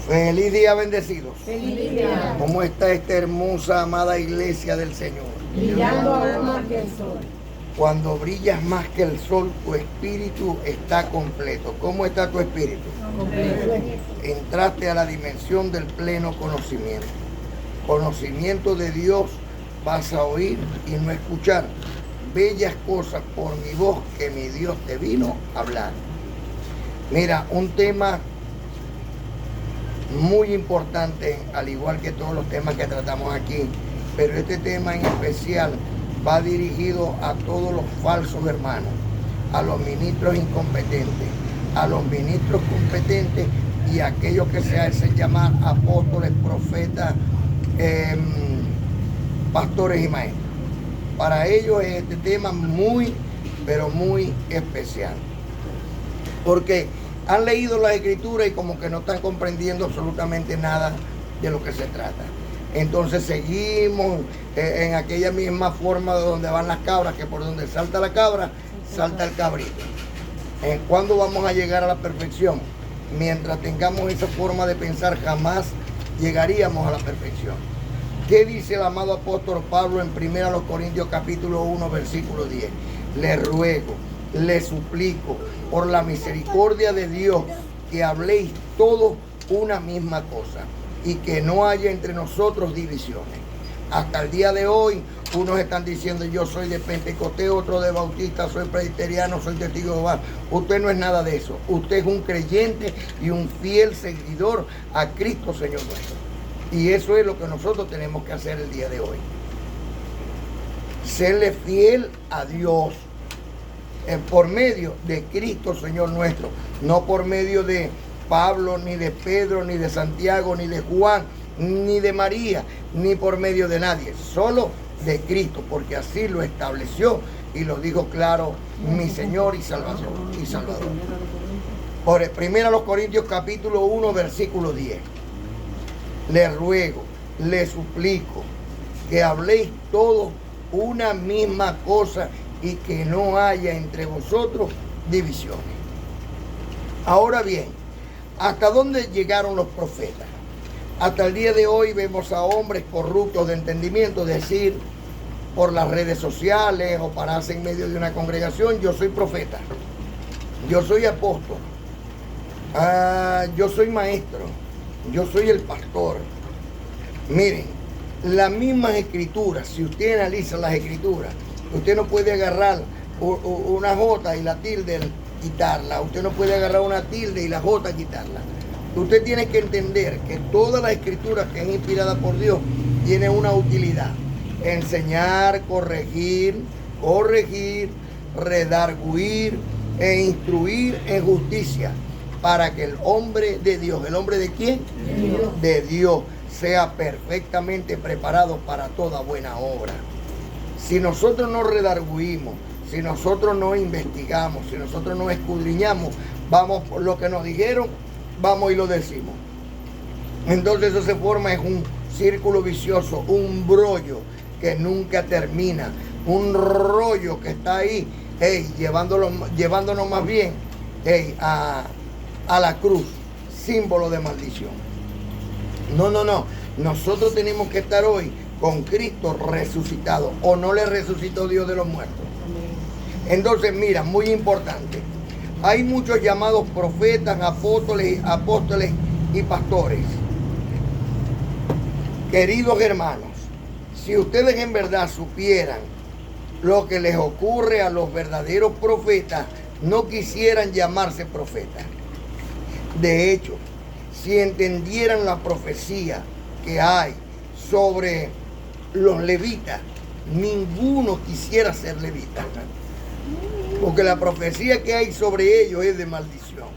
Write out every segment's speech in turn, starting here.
Feliz día, bendecidos. Feliz día. ¿Cómo está esta hermosa, amada iglesia del Señor? Brillando aún más que el sol. Cuando brillas más que el sol, tu espíritu está completo. ¿Cómo está tu espíritu? Completo. Entraste a la dimensión del pleno conocimiento. Conocimiento de Dios vas a oír y no escuchar bellas cosas por mi voz que mi Dios te vino a hablar. Mira, un tema muy importante, al igual que todos los temas que tratamos aquí, pero este tema en especial va dirigido a todos los falsos hermanos, a los ministros incompetentes, a los ministros competentes y a aquellos que se hacen llamar apóstoles, profetas, pastores y maestros. Para ellos es este tema muy, pero muy especial, porque han leído la escritura y como que no están comprendiendo absolutamente nada de lo que se trata. Entonces seguimos en aquella misma forma de donde van las cabras, que por donde salta la cabra, salta el cabrito. ¿Cuándo vamos a llegar a la perfección? Mientras tengamos esa forma de pensar, jamás llegaríamos a la perfección. ¿Qué dice el amado apóstol Pablo en 1 Corintios capítulo 1, versículo 10? Le ruego, le suplico, por la misericordia de Dios, que habléis todos una misma cosa y que no haya entre nosotros divisiones. Hasta el día de hoy, unos están diciendo yo soy de Pentecostés, otro de Bautista, soy presbiteriano, soy testigo de Jehová. Usted no es nada de eso. Usted es un creyente y un fiel seguidor a Cristo Señor nuestro. Y eso es lo que nosotros tenemos que hacer el día de hoy. Serle fiel a Dios por medio de Cristo Señor nuestro, no por medio de Pablo, ni de Pedro, ni de Santiago, ni de Juan, ni de María, ni por medio de nadie, solo de Cristo, porque así lo estableció y lo dijo claro mi Señor y Salvador. Por 1 Corintios capítulo 1, versículo 10. Le ruego, le suplico, que habléis todos una misma cosa y que no haya entre vosotros divisiones. Ahora bien, ¿hasta dónde llegaron los profetas? Hasta el día de hoy vemos a hombres corruptos de entendimiento decir por las redes sociales o pararse en medio de una congregación: yo soy profeta, yo soy apóstol, yo soy maestro, yo soy el pastor. Miren, las mismas escrituras, si usted analiza las escrituras, usted no puede agarrar una J y la tilde quitarla. Usted no puede agarrar una tilde y la J quitarla. Usted tiene que entender que todas las escrituras que es inspirada por Dios tienen una utilidad: enseñar, corregir, redarguir e instruir en justicia, para que el hombre de Dios, ¿el hombre de quién? De Dios, sea perfectamente preparado para toda buena obra. Si nosotros no redarguimos, si nosotros no investigamos, si nosotros no escudriñamos, vamos por lo que nos dijeron, vamos y lo decimos. Entonces eso se forma en un círculo vicioso, un brollo que nunca termina, un rollo que está ahí, llevándonos más bien a la cruz, símbolo de maldición. No. Nosotros tenemos que estar hoy con Cristo resucitado, o no le resucitó Dios de los muertos. Entonces, mira, muy importante, hay muchos llamados profetas, apóstoles y pastores. Queridos hermanos, si ustedes en verdad supieran lo que les ocurre a los verdaderos profetas, no quisieran llamarse profetas. De hecho, si entendieran la profecía que hay sobre los levitas, ninguno quisiera ser levita, porque la profecía que hay sobre ellos es de maldición.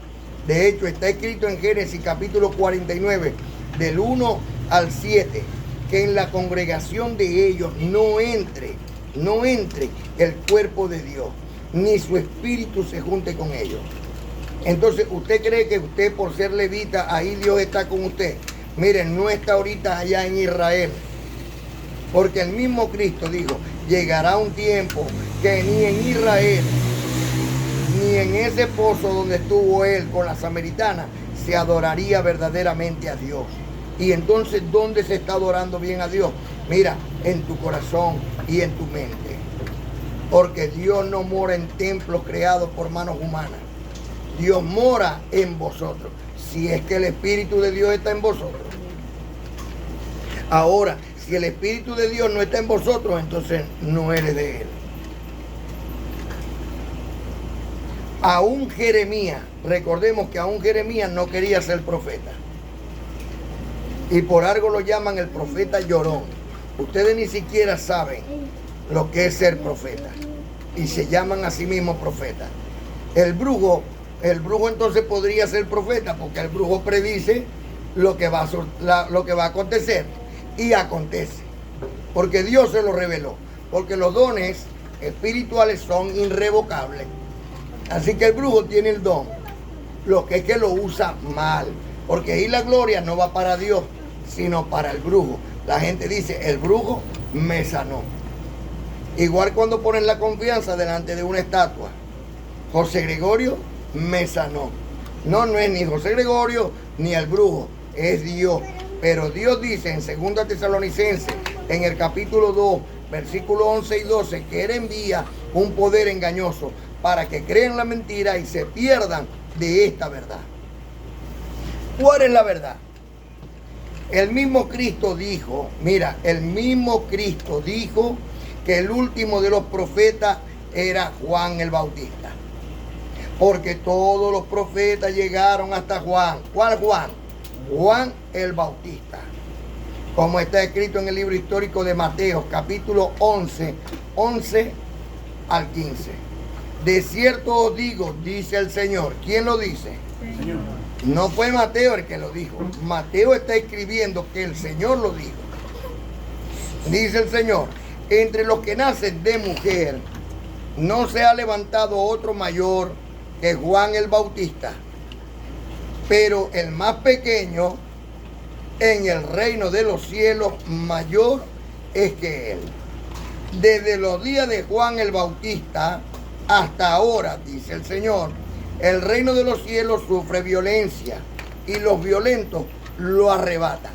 De hecho, está escrito en Génesis capítulo 49, del 1 al 7, que en la congregación de ellos no entre el cuerpo de Dios, ni su espíritu se junte con ellos. Entonces, ¿usted cree que usted, por ser levita, ahí Dios está con usted? Miren, no está ahorita allá en Israel, porque el mismo Cristo dijo: llegará un tiempo que ni en Israel, ni en ese pozo donde estuvo él con la samaritana, se adoraría verdaderamente a Dios. Y entonces, ¿dónde se está adorando bien a Dios? Mira, en tu corazón y en tu mente. Porque Dios no mora en templos creados por manos humanas. Dios mora en vosotros, si es que el Espíritu de Dios está en vosotros. Ahora, si el Espíritu de Dios no está en vosotros, entonces no eres de Él. Aún Jeremías, recordemos que aún Jeremías no quería ser profeta. Y por algo lo llaman el profeta llorón. Ustedes ni siquiera saben lo que es ser profeta. Y se llaman a sí mismos profetas. El brujo entonces podría ser profeta, porque el brujo predice lo que va a acontecer. Y acontece. Porque Dios se lo reveló. Porque los dones espirituales son irrevocables. Así que el brujo tiene el don. Lo que es que lo usa mal. Porque ahí la gloria no va para Dios, sino para el brujo. La gente dice, el brujo me sanó. Igual cuando ponen la confianza delante de una estatua. José Gregorio me sanó. No es ni José Gregorio ni el brujo, es Dios. Pero Dios dice en 2 Tesalonicenses, en el capítulo 2, versículos 11 y 12, que Él envía un poder engañoso para que crean la mentira y se pierdan de esta verdad. ¿Cuál es la verdad? El mismo Cristo dijo, mira, el mismo Cristo dijo que el último de los profetas era Juan el Bautista. Porque todos los profetas llegaron hasta Juan. ¿Cuál Juan? Juan el Bautista. Como está escrito en el libro histórico de Mateo, capítulo 11, 11 al 15. De cierto os digo, dice el Señor. ¿Quién lo dice? Señor. No fue Mateo el que lo dijo. Mateo está escribiendo que el Señor lo dijo. Dice el Señor, entre los que nacen de mujer, no se ha levantado otro mayor que Juan el Bautista. Pero el más pequeño en el reino de los cielos mayor es que él. Desde los días de Juan el Bautista hasta ahora, dice el Señor, el reino de los cielos sufre violencia y los violentos lo arrebatan.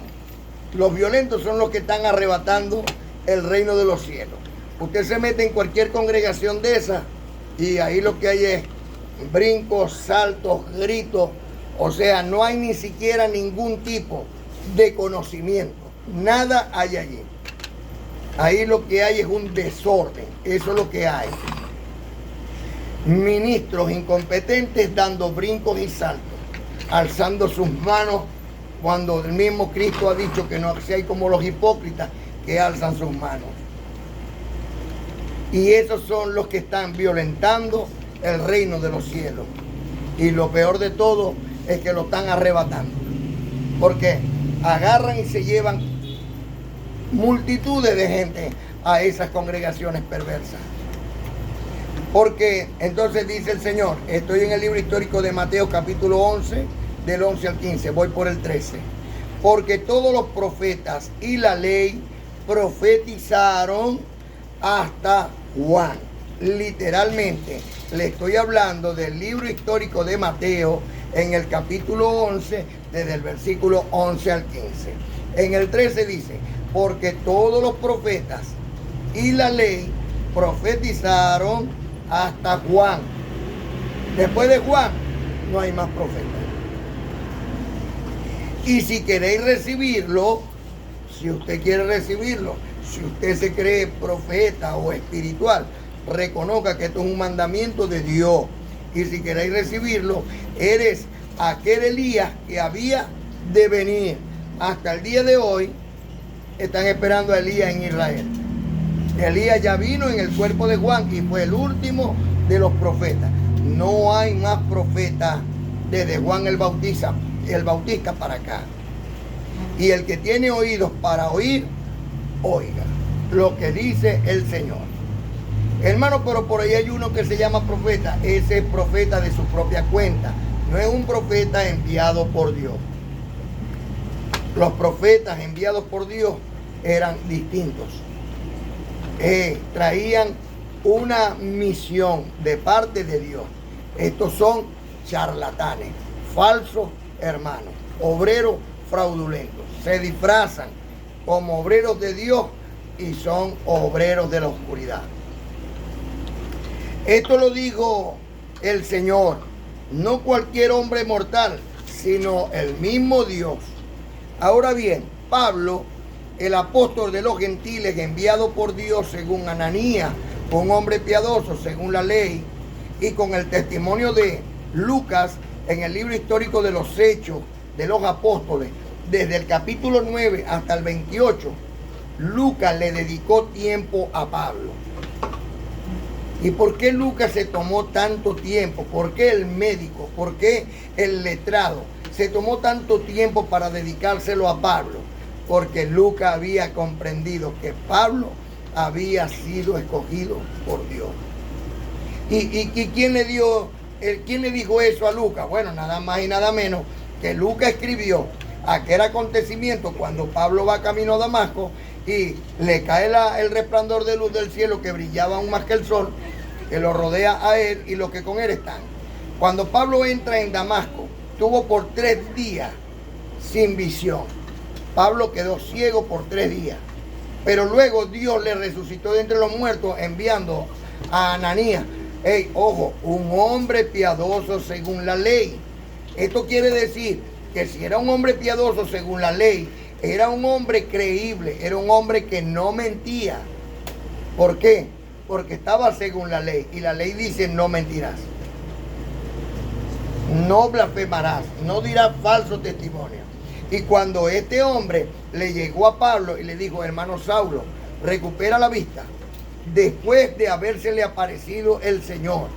Los violentos son los que están arrebatando el reino de los cielos. Usted se mete en cualquier congregación de esas y ahí lo que hay es brincos, saltos, gritos. O sea, no hay ni siquiera ningún tipo de conocimiento. Nada hay allí. Ahí lo que hay es un desorden. Eso es lo que hay. Ministros incompetentes dando brincos y saltos, alzando sus manos cuando el mismo Cristo ha dicho que no sean como los hipócritas que alzan sus manos. Y esos son los que están violentando el reino de los cielos. Y lo peor de todo es que lo están arrebatando. Porque agarran y se llevan multitudes de gente a esas congregaciones perversas. Porque entonces dice el Señor, estoy en el libro histórico de Mateo capítulo 11, del 11 al 15, voy por el 13. Porque todos los profetas y la ley profetizaron hasta Juan. Literalmente, le estoy hablando del libro histórico de Mateo en el capítulo 11, desde el versículo 11 al 15. En el 13 dice, porque todos los profetas y la ley profetizaron hasta Juan. Después de Juan, no hay más profetas. Y si queréis recibirlo, si usted quiere recibirlo, si usted se cree profeta o espiritual, reconozca que esto es un mandamiento de Dios. Y si queréis recibirlo, eres aquel Elías que había de venir. Hasta el día de hoy están esperando a Elías en Israel. Elías ya vino en el cuerpo de Juan y fue el último de los profetas. No hay más profetas desde Juan el Bautista para acá. Y el que tiene oídos para oír, oiga lo que dice el Señor. Hermano, pero por ahí hay uno que se llama profeta. Ese es profeta de su propia cuenta. No es un profeta enviado por Dios. Los profetas enviados por Dios eran distintos. Traían una misión de parte de Dios. Estos son charlatanes, falsos hermanos, obreros fraudulentos. Se disfrazan como obreros de Dios y son obreros de la oscuridad. Esto lo dijo el Señor, no cualquier hombre mortal, sino el mismo Dios. Ahora bien, Pablo, el apóstol de los gentiles, enviado por Dios según Ananías, un hombre piadoso según la ley, y con el testimonio de Lucas en el libro histórico de los Hechos de los Apóstoles, desde el capítulo 9 hasta el 28, Lucas le dedicó tiempo a Pablo. ¿Y por qué Lucas se tomó tanto tiempo? ¿Por qué el médico? ¿Por qué el letrado se tomó tanto tiempo para dedicárselo a Pablo? Porque Lucas había comprendido que Pablo había sido escogido por Dios. ¿Y quién le dijo eso a Lucas? Bueno, nada más y nada menos que Lucas escribió aquel acontecimiento cuando Pablo va camino a Damasco y le cae el resplandor de luz del cielo que brillaba aún más que el sol, que lo rodea a él y los que con él están. Cuando Pablo entra en Damasco, tuvo por 3 días sin visión. Pablo quedó ciego por 3 días. Pero luego Dios le resucitó de entre los muertos enviando a Ananías. Hey, ojo, un hombre piadoso según la ley. Esto quiere decir que si era un hombre piadoso según la ley, era un hombre creíble, era un hombre que no mentía. ¿Por qué? Porque estaba según la ley. Y la ley dice: no mentirás, no blasfemarás, no dirás falso testimonio. Y cuando este hombre le llegó a Pablo y le dijo: hermano Saulo, recupera la vista, después de habérsele aparecido el Señor,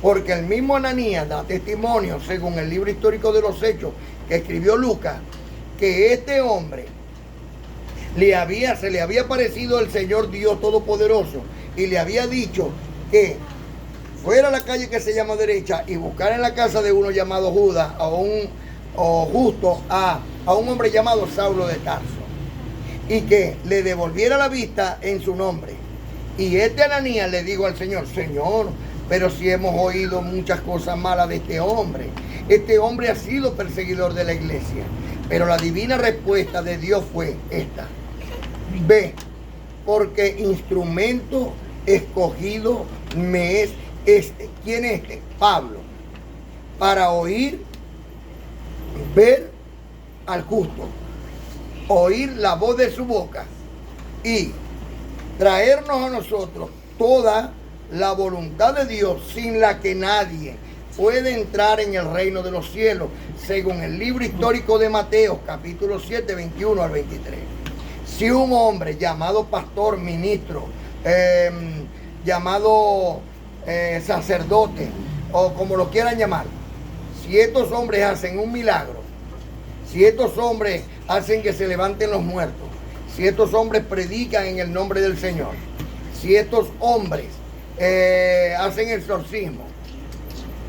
porque el mismo Ananías da testimonio, según el libro histórico de los Hechos que escribió Lucas, que este hombre se le había aparecido el Señor Dios Todopoderoso y le había dicho que fuera a la calle que se llama derecha y buscar en la casa de uno llamado Judas a un hombre llamado Saulo de Tarso, y que le devolviera la vista en su nombre. Y este Ananías le dijo al Señor: Señor, pero si hemos oído muchas cosas malas de este hombre ha sido perseguidor de la iglesia. Pero la divina respuesta de Dios fue esta: ve, porque instrumento escogido me es este. ¿Quién es este? Pablo, para oír, ver al justo, oír la voz de su boca y traernos a nosotros toda la voluntad de Dios, sin la que nadie puede entrar en el reino de los cielos, según el libro histórico de Mateo, capítulo 7, 21 al 23. Si un hombre llamado pastor, ministro, llamado sacerdote, o como lo quieran llamar, si estos hombres hacen un milagro, si estos hombres hacen que se levanten los muertos, si estos hombres predican en el nombre del Señor, si estos hombres hacen exorcismo,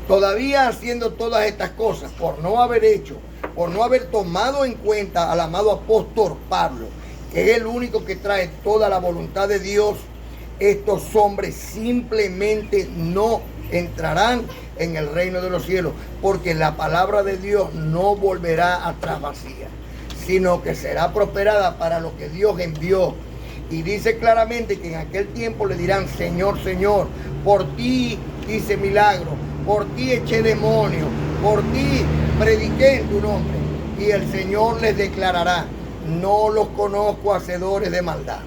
todavía haciendo todas estas cosas, por no haber tomado en cuenta al amado apóstol Pablo, que es el único que trae toda la voluntad de Dios, estos hombres simplemente no entrarán en el reino de los cielos, porque la palabra de Dios no volverá atrás vacía, sino que será prosperada para lo que Dios envió. Y dice claramente que en aquel tiempo le dirán: Señor, Señor, por ti hice milagro, por ti eché demonios, por ti prediqué en tu nombre. Y el Señor les declarará: no los conozco, hacedores de maldad.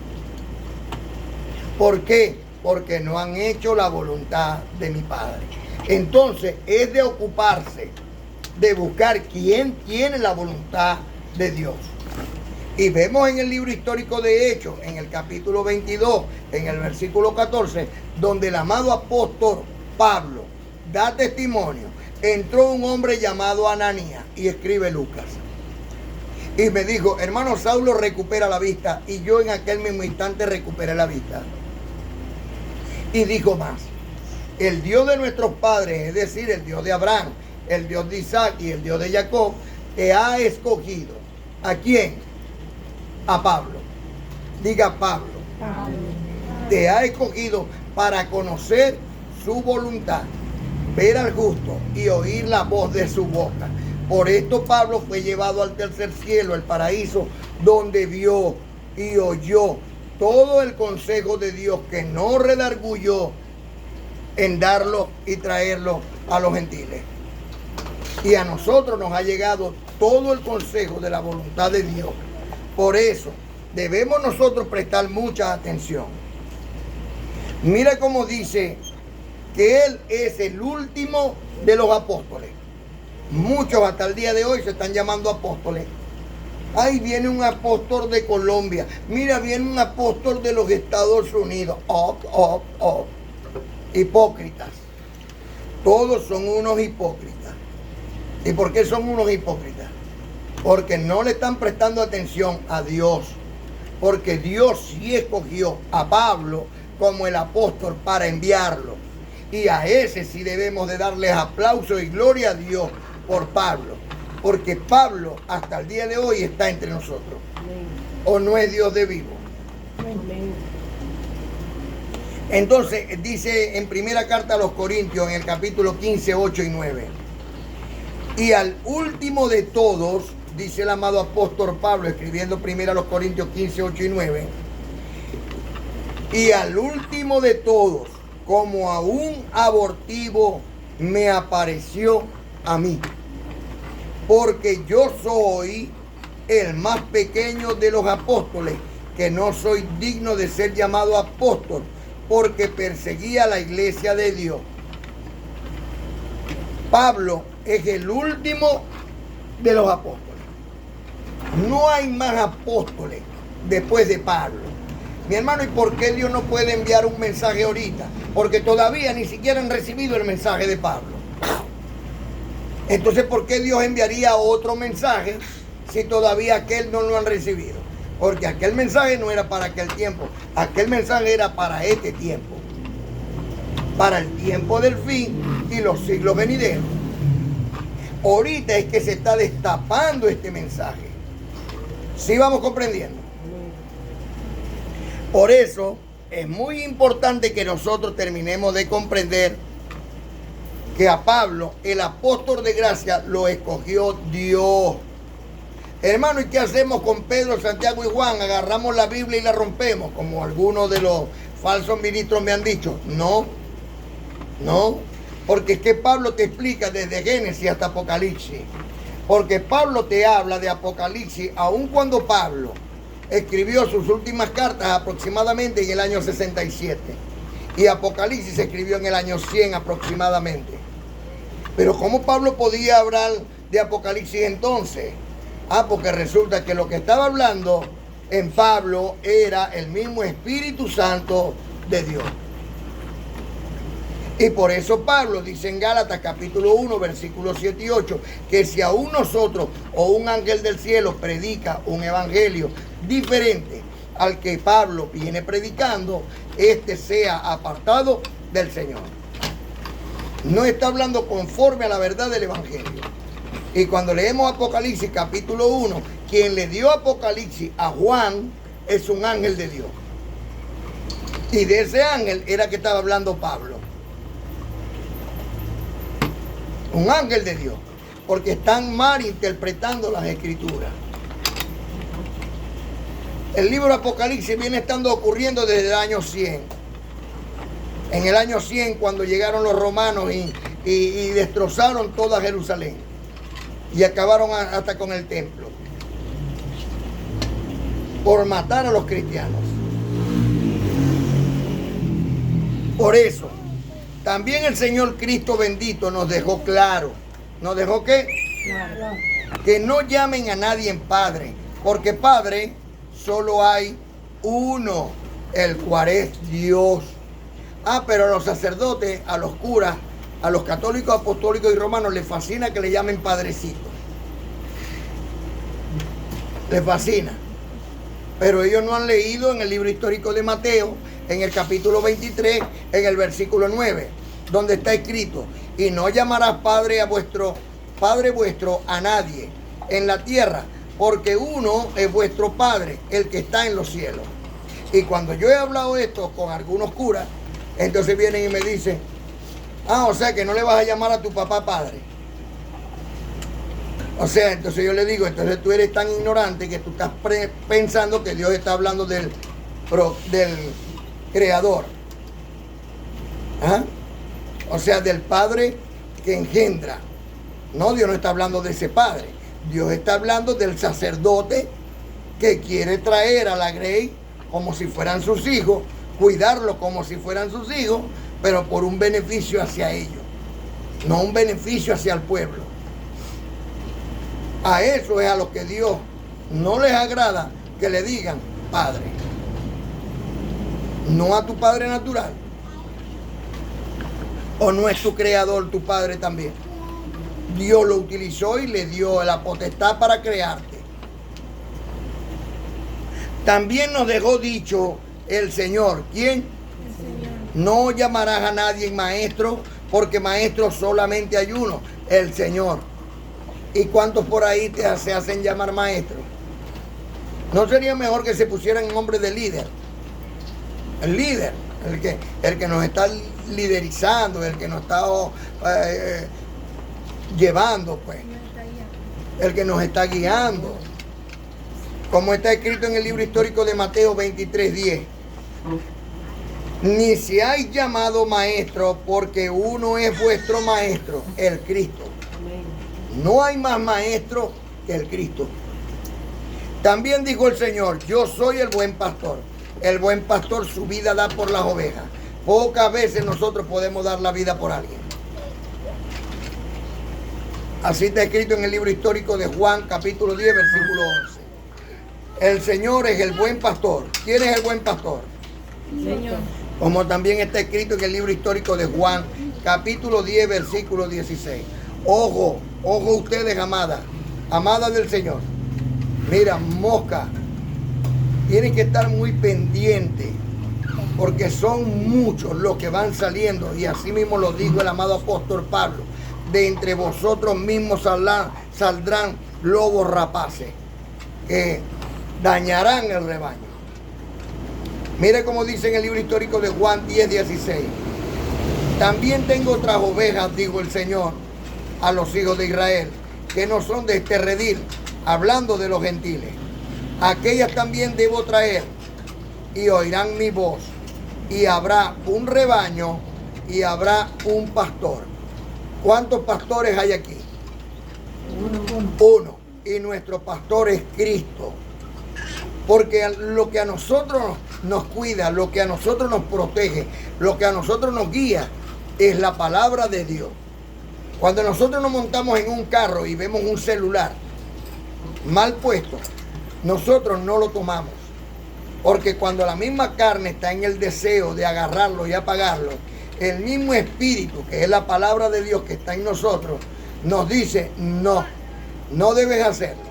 ¿Por qué? Porque no han hecho la voluntad de mi Padre. Entonces es de ocuparse de buscar quién tiene la voluntad de Dios. Y vemos en el libro histórico de Hechos, en el capítulo 22, en el versículo 14, donde el amado apóstol Pablo da testimonio. Entró un hombre llamado Ananías, y escribe Lucas, y me dijo: hermano Saulo, recupera la vista. Y yo en aquel mismo instante recuperé la vista. Y dijo más: el Dios de nuestros padres, es decir, el Dios de Abraham, el Dios de Isaac y el Dios de Jacob, te ha escogido. ¿A quién? A Pablo. Diga: Pablo. Te ha escogido para conocer su voluntad, ver al justo y oír la voz de su boca. Por esto Pablo fue llevado al tercer cielo, el paraíso, donde vio y oyó todo el consejo de Dios, que no redarguyó en darlo y traerlo a los gentiles. Y a nosotros nos ha llegado todo el consejo de la voluntad de Dios. Por eso debemos nosotros prestar mucha atención. Mira cómo dice que Él es el último de los apóstoles. Muchos hasta el día de hoy se están llamando apóstoles. Ahí viene un apóstol de Colombia. Mira, viene un apóstol de los Estados Unidos. Hipócritas. Todos son unos hipócritas. ¿Y por qué son unos hipócritas? Porque no le están prestando atención a Dios. Porque Dios sí escogió a Pablo como el apóstol para enviarlo. Y a ese sí debemos de darles aplauso y gloria a Dios por Pablo. Porque Pablo hasta el día de hoy está entre nosotros. ¿O no es Dios de vivo? Entonces dice en primera carta a los Corintios, en el capítulo 15, 8 y 9. Y al último de todos, dice el amado apóstol Pablo, escribiendo primero a los Corintios 15, 8 y 9. Y al último de todos, como a un abortivo, me apareció a mí. Porque yo soy el más pequeño de los apóstoles, que no soy digno de ser llamado apóstol, porque perseguía la iglesia de Dios. Pablo es el último de los apóstoles. No hay más apóstoles después de Pablo. Mi hermano, ¿y por qué Dios no puede enviar un mensaje ahorita? Porque todavía ni siquiera han recibido el mensaje de Pablo. Entonces, ¿por qué Dios enviaría otro mensaje si todavía aquel no lo han recibido? Porque aquel mensaje no era para aquel tiempo. Aquel mensaje era para este tiempo. Para el tiempo del fin y los siglos venideros. Ahorita es que se está destapando este mensaje. ¿Sí vamos comprendiendo? Por eso es muy importante que nosotros terminemos de comprender que a Pablo, el apóstol de gracia, lo escogió Dios. Hermano, ¿y qué hacemos con Pedro, Santiago y Juan? ¿Agarramos la Biblia y la rompemos? Como algunos de los falsos ministros me han dicho. No, porque es que Pablo te explica desde Génesis hasta Apocalipsis. Porque Pablo te habla de Apocalipsis, aun cuando Pablo escribió sus últimas cartas aproximadamente en el año 67. Y Apocalipsis se escribió en el año 100 aproximadamente. Pero ¿cómo Pablo podía hablar de Apocalipsis entonces? Porque resulta que lo que estaba hablando en Pablo era el mismo Espíritu Santo de Dios. Y por eso Pablo dice en Gálatas capítulo 1, versículos 7 y 8, que si aún nosotros o un ángel del cielo predica un evangelio diferente al que Pablo viene predicando, este sea apartado del Señor. No está hablando conforme a la verdad del evangelio. Y cuando leemos Apocalipsis capítulo 1, quien le dio Apocalipsis a Juan es un ángel de Dios. Y de ese ángel era que estaba hablando Pablo. Un ángel de Dios. Porque están mal interpretando las escrituras. El libro de Apocalipsis viene estando ocurriendo desde el año 100. En el año 100, cuando llegaron los romanos y destrozaron toda Jerusalén. Y acabaron hasta con el templo. Por matar a los cristianos. Por eso, también el Señor Cristo bendito nos dejó claro. ¿Nos dejó qué? Claro. Que no llamen a nadie en Padre. Porque Padre solo hay uno, el cual es Dios. Pero a los sacerdotes, a los curas, a los católicos, apostólicos y romanos les fascina que le llamen padrecito. Les fascina. Pero ellos no han leído en el libro histórico de Mateo, en el capítulo 23, en el versículo 9, donde está escrito: y no llamarás padre vuestro a nadie en la tierra, porque uno es vuestro Padre, el que está en los cielos. Y cuando yo he hablado esto con algunos curas, entonces vienen y me dicen: o sea que no le vas a llamar a tu papá padre. O sea, entonces yo le digo, entonces tú eres tan ignorante que tú estás pensando que Dios está hablando del creador. ¿Ah? O sea, del padre que engendra. No, Dios no está hablando de ese padre. Dios está hablando del sacerdote que quiere traer a la grey como si fueran sus hijos, cuidarlo como si fueran sus hijos, pero por un beneficio hacia ellos, no un beneficio hacia el pueblo. A eso es a lo que Dios no les agrada que le digan padre. No a tu padre natural. ¿O no es tu creador, tu padre también? Dios lo utilizó y le dio la potestad para crearte. También nos dejó dicho el Señor. ¿Quién? El Señor. No llamarás a nadie maestro, porque maestro solamente hay uno, el Señor. ¿Y cuántos por ahí se hacen llamar maestro? ¿No sería mejor que se pusieran en nombre de líder? El líder, el que nos está liderizando, el que nos está llevando, pues. El que nos está guiando. Como está escrito en el libro histórico de Mateo 23:10. Ni seáis llamado maestro, porque uno es vuestro maestro, el Cristo. No hay más maestro que el Cristo. También dijo el Señor, yo soy el buen pastor. El buen pastor su vida da por las ovejas. Pocas veces nosotros podemos dar la vida por alguien. Así está escrito en el libro histórico de Juan, capítulo 10, versículo 11. El Señor es el buen pastor. ¿Quién es el buen pastor? Señor. Como también está escrito en el libro histórico de Juan, capítulo 10, versículo 16. Ojo, ojo ustedes, amadas, amadas del Señor. Mira, mosca, tienen que estar muy pendientes, porque son muchos los que van saliendo, y así mismo lo dijo el amado apóstol Pablo, de entre vosotros mismos saldrán lobos rapaces, que dañarán el rebaño. Mire cómo dice en el libro histórico de Juan 10:16. También tengo otras ovejas, dijo el Señor, a los hijos de Israel, que no son de este redil, hablando de los gentiles. Aquellas también debo traer, y oirán mi voz, y habrá un rebaño, y habrá un pastor. ¿Cuántos pastores hay aquí? Uno. Y nuestro pastor es Cristo. Porque lo que a nosotros nos cuida, lo que a nosotros nos protege, lo que a nosotros nos guía, es la palabra de Dios. Cuando nosotros nos montamos en un carro y vemos un celular mal puesto, nosotros no lo tomamos. Porque cuando la misma carne está en el deseo de agarrarlo y apagarlo, el mismo espíritu, que es la palabra de Dios que está en nosotros, nos dice, no, no debes hacerlo.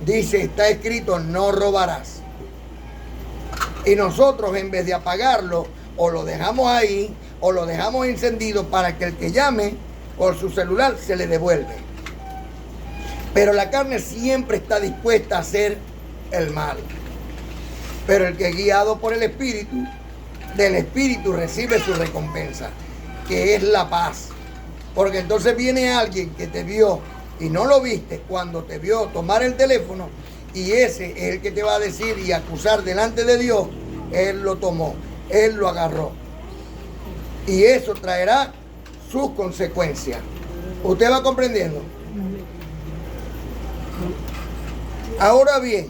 Dice, está escrito, no robarás. Y nosotros, en vez de apagarlo, o lo dejamos ahí, o lo dejamos encendido para que el que llame por su celular se le devuelve. Pero la carne siempre está dispuesta a hacer el mal. Pero el que es guiado por el Espíritu, del Espíritu recibe su recompensa, que es la paz. Porque entonces viene alguien que te vio y no lo viste cuando te vio tomar el teléfono, y ese es el que te va a decir y acusar delante de Dios, él lo tomó, él lo agarró. Y eso traerá sus consecuencias. ¿Usted va comprendiendo? Ahora bien,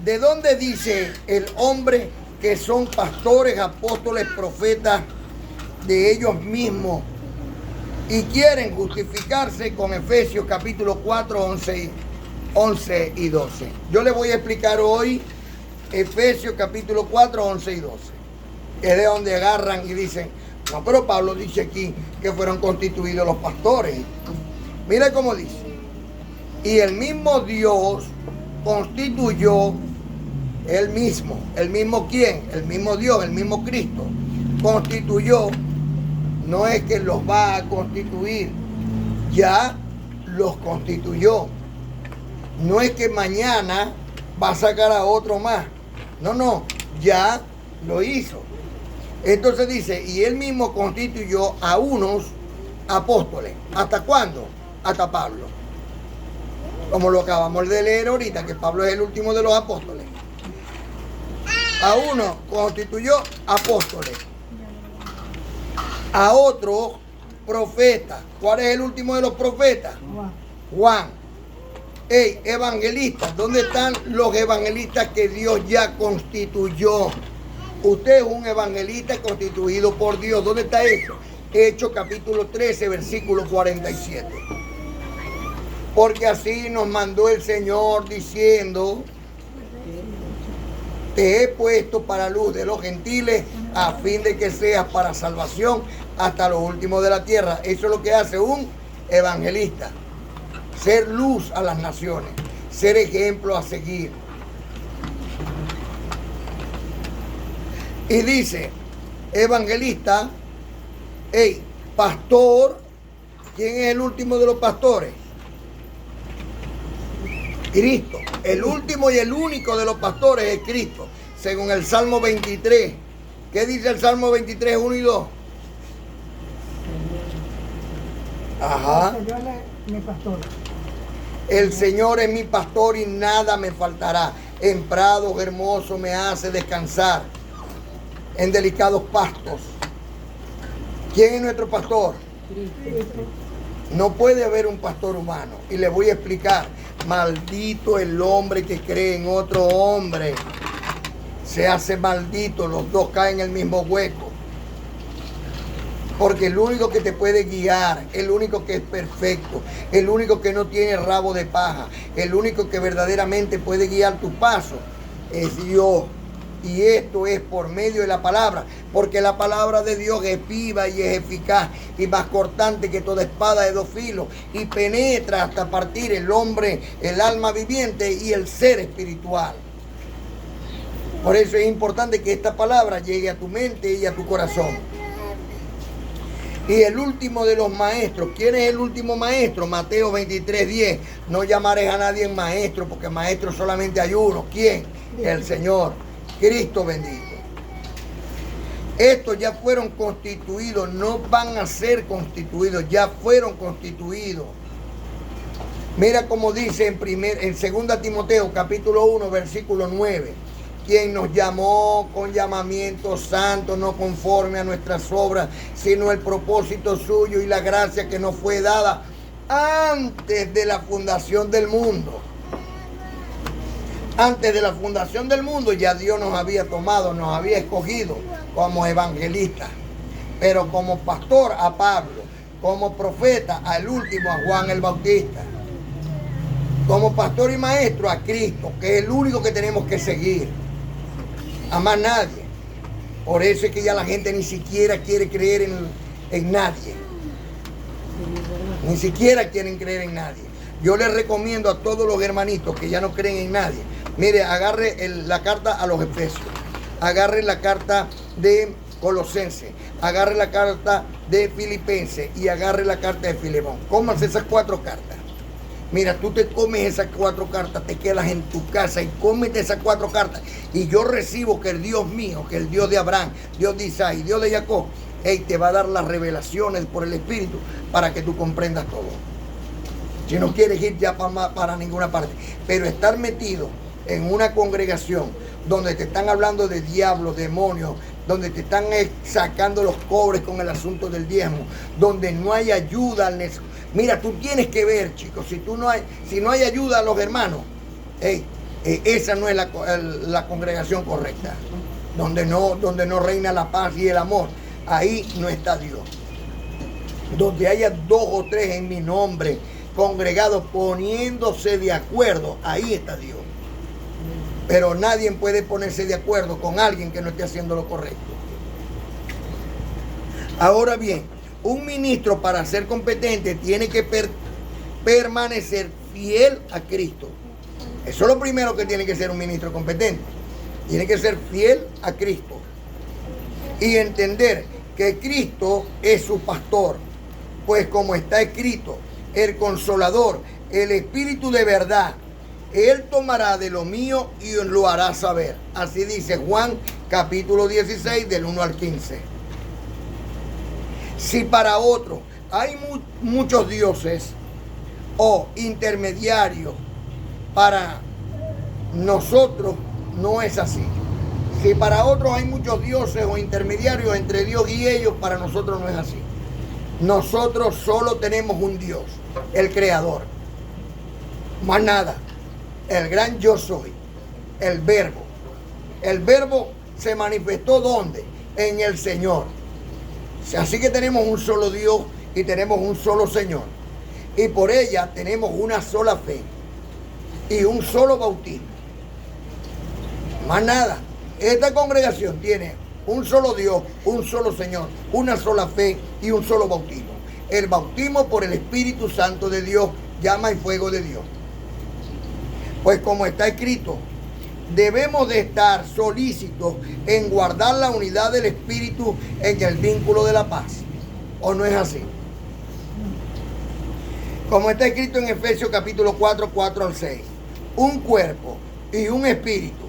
¿de dónde dice el hombre que son pastores, apóstoles, profetas de ellos mismos y quieren justificarse con Efesios capítulo 4, 11 y 12? Yo les voy a explicar hoy Efesios capítulo 4, 11 y 12. Es de donde agarran y dicen, no, pero Pablo dice aquí que fueron constituidos los pastores. Mira cómo dice. Y el mismo Dios constituyó el mismo quién, el mismo Dios, el mismo Cristo, constituyó. No es que los va a constituir, ya los constituyó. No es que mañana va a sacar a otro más. No, ya lo hizo. Entonces dice, y él mismo constituyó a unos apóstoles. ¿Hasta cuándo? Hasta Pablo. Como lo acabamos de leer ahorita, que Pablo es el último de los apóstoles. A uno constituyó apóstoles. A otro profeta. ¿Cuál es el último de los profetas? Juan. Evangelistas. ¿Dónde están los evangelistas que Dios ya constituyó? Usted es un evangelista constituido por Dios. ¿Dónde está eso? Hechos capítulo 13, versículo 47. Porque así nos mandó el Señor diciendo: te he puesto para luz de los gentiles, a fin de que seas para salvación hasta los últimos de la tierra. Eso es lo que hace un evangelista. Ser luz a las naciones, ser ejemplo a seguir. Y dice, evangelista, pastor. ¿Quién es el último de los pastores? Cristo. El último y el único de los pastores es Cristo, según el Salmo 23. ¿Qué dice el Salmo 23, 1 y 2? Ajá. El Señor es mi pastor. El Señor es mi pastor y nada me faltará. En prados hermosos me hace descansar, en delicados pastos. ¿Quién es nuestro pastor? Cristo. No puede haber un pastor humano. Y le voy a explicar. Maldito el hombre que cree en otro hombre. Se hace maldito. Los dos caen en el mismo hueco. Porque el único que te puede guiar, el único que es perfecto, el único que no tiene rabo de paja, el único que verdaderamente puede guiar tu paso, es Dios. Y esto es por medio de la palabra, porque la palabra de Dios es viva y es eficaz y más cortante que toda espada de dos filos, y penetra hasta partir el hombre, el alma viviente y el ser espiritual. Por eso es importante que esta palabra llegue a tu mente y a tu corazón. Y el último de los maestros, ¿quién es el último maestro? Mateo 23:10. No llamaré a nadie maestro, porque maestro solamente hay uno. ¿Quién? El Señor. Cristo bendito. Estos ya fueron constituidos, no van a ser constituidos, ya fueron constituidos. Mira cómo dice en 2 Timoteo capítulo 1, versículo 9. Quien nos llamó con llamamiento santo, no conforme a nuestras obras, sino el propósito suyo y la gracia que nos fue dada antes de la fundación del mundo. Antes de la fundación del mundo ya Dios nos había tomado, nos había escogido como evangelistas. Pero como pastor a Pablo, como profeta al último a Juan el Bautista. Como pastor y maestro a Cristo, que es el único que tenemos que seguir. A más nadie. Por eso es que ya la gente ni siquiera quiere creer en nadie. Ni siquiera quieren creer en nadie. Yo les recomiendo a todos los hermanitos que ya no creen en nadie. Mire, agarre la carta a los Efesios. Agarre la carta de Colosenses. Agarre la carta de Filipenses. Y agarre la carta de Filemón. Cómanse esas 4 cartas. Mira, tú te comes esas 4 cartas, te quedas en tu casa y cómete esas 4 cartas. Y yo recibo que el Dios mío, que el Dios de Abraham, Dios de Isaac y Dios de Jacob, te va a dar las revelaciones por el Espíritu para que tú comprendas todo. Si no quieres ir ya para ninguna parte. Pero estar metido en una congregación donde te están hablando de diablos, demonios, donde te están sacando los cobres con el asunto del diezmo, donde no hay ayuda al necesario. Mira, tú tienes que ver, chicos, si no hay ayuda a los hermanos, esa no es la congregación correcta, donde no reina la paz y el amor. Ahí no está Dios. Donde haya 2 o 3 en mi nombre, congregados poniéndose de acuerdo, ahí está Dios. Pero nadie puede ponerse de acuerdo con alguien que no esté haciendo lo correcto. Ahora bien, un ministro para ser competente tiene que permanecer fiel a Cristo. Eso es lo primero que tiene que ser un ministro competente. Tiene que ser fiel a Cristo. Y entender que Cristo es su pastor. Pues como está escrito, el Consolador, el Espíritu de verdad, Él tomará de lo mío y os lo hará saber. Así dice Juan capítulo 16 del 1 al 15. Si para otro hay muchos dioses o intermediarios para nosotros, no es así. Si para otros hay muchos dioses o intermediarios entre Dios y ellos, para nosotros no es así. Nosotros solo tenemos un Dios, el Creador. Más nada. El gran yo soy. El Verbo. El Verbo se manifestó ¿dónde? En el Señor. Así que tenemos un solo Dios y tenemos un solo Señor. Y por ella tenemos una sola fe y un solo bautismo. Más nada. Esta congregación tiene un solo Dios, un solo Señor, una sola fe y un solo bautismo. El bautismo por el Espíritu Santo de Dios, llama y fuego de Dios. Pues como está escrito, debemos de estar solícitos en guardar la unidad del Espíritu en el vínculo de la paz. ¿O no es así? Como está escrito en Efesios capítulo 4, 4 al 6. Un cuerpo y un espíritu,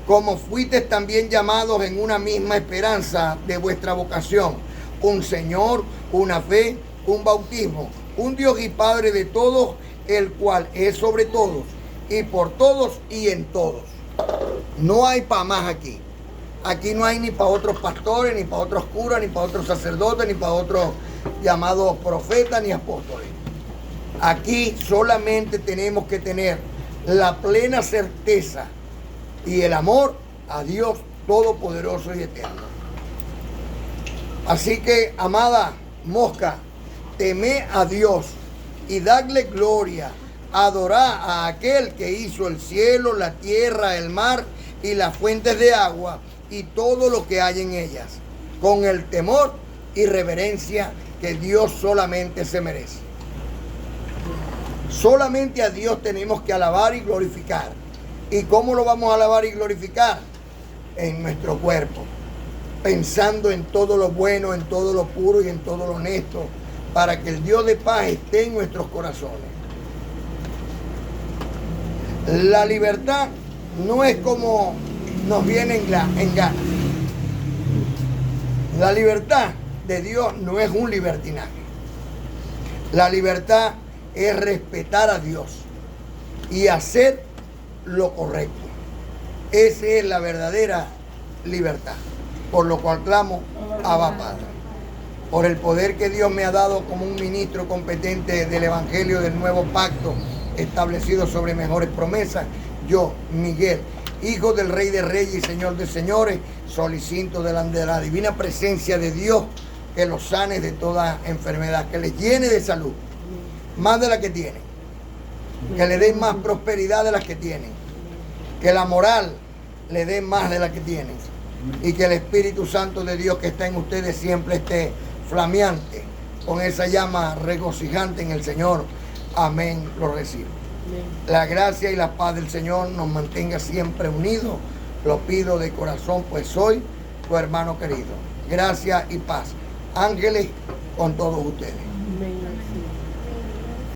como fuisteis también llamados en una misma esperanza de vuestra vocación, un Señor, una fe, un bautismo, un Dios y Padre de todos, el cual es sobre todos, y por todos y en todos. No hay para más aquí. Aquí no hay ni para otros pastores, ni para otros curas, ni para otros sacerdotes, ni para otros llamados profetas, ni apóstoles. Aquí solamente tenemos que tener la plena certeza y el amor a Dios Todopoderoso y Eterno. Así que, amada mosca, temed a Dios y dadle gloria. Adorad a aquel que hizo el cielo, la tierra, el mar y las fuentes de agua y todo lo que hay en ellas, con el temor y reverencia que Dios solamente se merece. Solamente a Dios tenemos que alabar y glorificar. ¿Y cómo lo vamos a alabar y glorificar? En nuestro cuerpo, pensando en todo lo bueno, en todo lo puro y en todo lo honesto, para que el Dios de paz esté en nuestros corazones. La libertad no es como nos viene en gana. La libertad de Dios no es un libertinaje. La libertad es respetar a Dios y hacer lo correcto. Esa es la verdadera libertad. Por lo cual clamo, Abba Padre. Por el poder que Dios me ha dado como un ministro competente del Evangelio del Nuevo Pacto, establecido sobre mejores promesas, yo, Miguel, hijo del Rey de Reyes y Señor de Señores, solicito delante de la divina presencia de Dios que los sane de toda enfermedad, que les llene de salud, más de la que tienen, que le den más prosperidad de las que tienen, que la moral le dé más de la que tienen, y que el Espíritu Santo de Dios que está en ustedes siempre esté flameante, con esa llama regocijante en el Señor. Amén, lo recibo. La gracia y la paz del Señor nos mantenga siempre unidos. Lo pido de corazón, pues soy tu hermano querido. Gracia y paz. Ángeles con todos ustedes.